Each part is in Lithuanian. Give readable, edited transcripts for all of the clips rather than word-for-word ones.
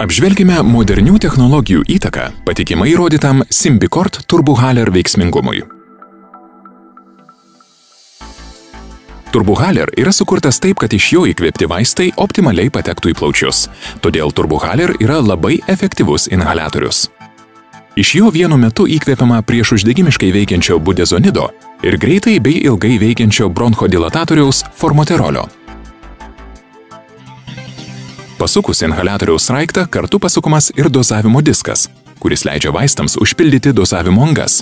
Apžvelgime modernių technologijų įtaką patikimai įrodytam Symbicort Turbohaler veiksmingumui. Turbohaler yra sukurtas taip, kad iš jo įkvėpti vaistai optimaliai patektų į plaučius. Todėl Turbohaler yra labai efektyvus inhaliatorius. Iš jo vienu metu įkvėpiama priešuždegimiškai veikiančio budezonido ir greitai bei ilgai veikiančio bronchodilatatoriaus formoterolio. Pasukus inhaliatoriaus sraigtą kartu pasukomas ir dozavimo diskas, kuris leidžia vaistams užpildyti dozavimo angas.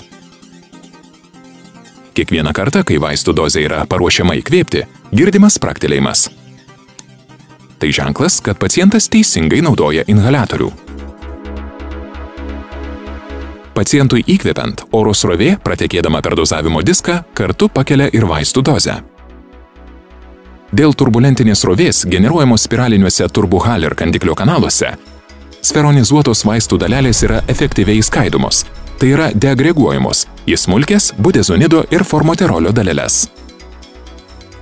Kiekvieną kartą, kai vaistų dozė yra paruošiama įkvėpti, girdimas spragtelėjimas. Tai ženklas, kad pacientas teisingai naudoja inhaliatorių. Pacientui įkvepiant, oro srovė, pratekėdama per dozavimo diską, kartu pakelia ir vaistų dozę. Dėl turbulentinės srovės generuojamos spiraliniuose Turbohaler kandiklio kanaluose sferonizuotos vaistų dalelės yra efektyviai skaidomos, tai yra deagreguojamos į smulkes budezonido ir formoterolio daleles.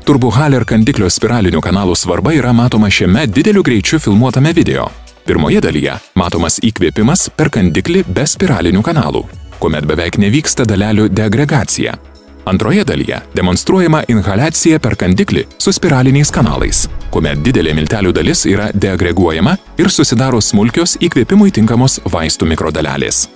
Turbohaler kandiklio spiralinių kanalų svarba yra matoma šiame dideliu greičiu filmuotame video. Pirmoje dalyje matomas įkvėpimas per kandiklį be spiralinių kanalų, kuomet beveik nevyksta dalelių deagregacija. Antroje dalyje demonstruojama inhaliacija per kandiklį su spiraliniais kanalais, kuomet didelė miltelių dalis yra deagreguojama ir susidaro smulkios įkvėpimui tinkamos vaistų mikrodalelės.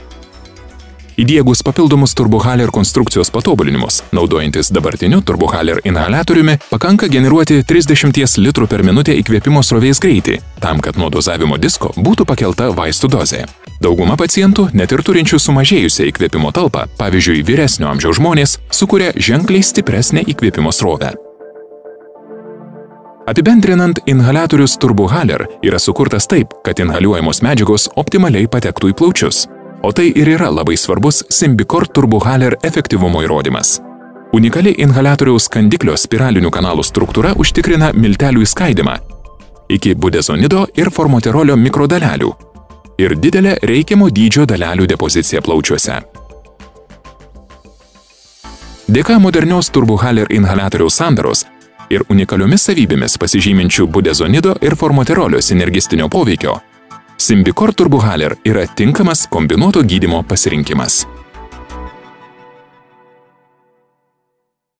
Įdiegus papildomus Turbohaler konstrukcijos patobulinimus, naudojantis dabartiniu Turbohaler inhaliatoriumi, pakanka generuoti 30 litrų per minutę įkvėpimo srovės greitį, tam, kad nuo dozavimo disko būtų pakelta vaistų dozė. Dauguma pacientų, net ir turinčių sumažėjusią įkvėpimo talpą, pavyzdžiui, vyresnio amžiaus žmonės, sukuria ženkliai stipresnę įkvėpimo srovę. Apibendrinant, inhaliatorius Turbohaler yra sukurtas taip, kad inhaliuojamos medžiagos optimaliai patektų į plaučius. O tai ir yra labai svarbus Symbicort Turbohaler efektyvumo įrodymas. Unikali inhaliatoriaus kandiklio spiralinių kanalų struktūra užtikrina miltelių įskaidimą iki budezonido ir formoterolio mikrodalelių ir didelę reikiamo dydžio dalelių depoziciją plaučiuose. Dėka modernios Turbohaler inhaliatoriaus sandaros ir unikaliomis savybėmis pasižyminčių budezonido ir formoterolio sinergistinio poveikio, Symbicort Turbohaler yra tinkamas kombinuoto gydymo pasirinkimas.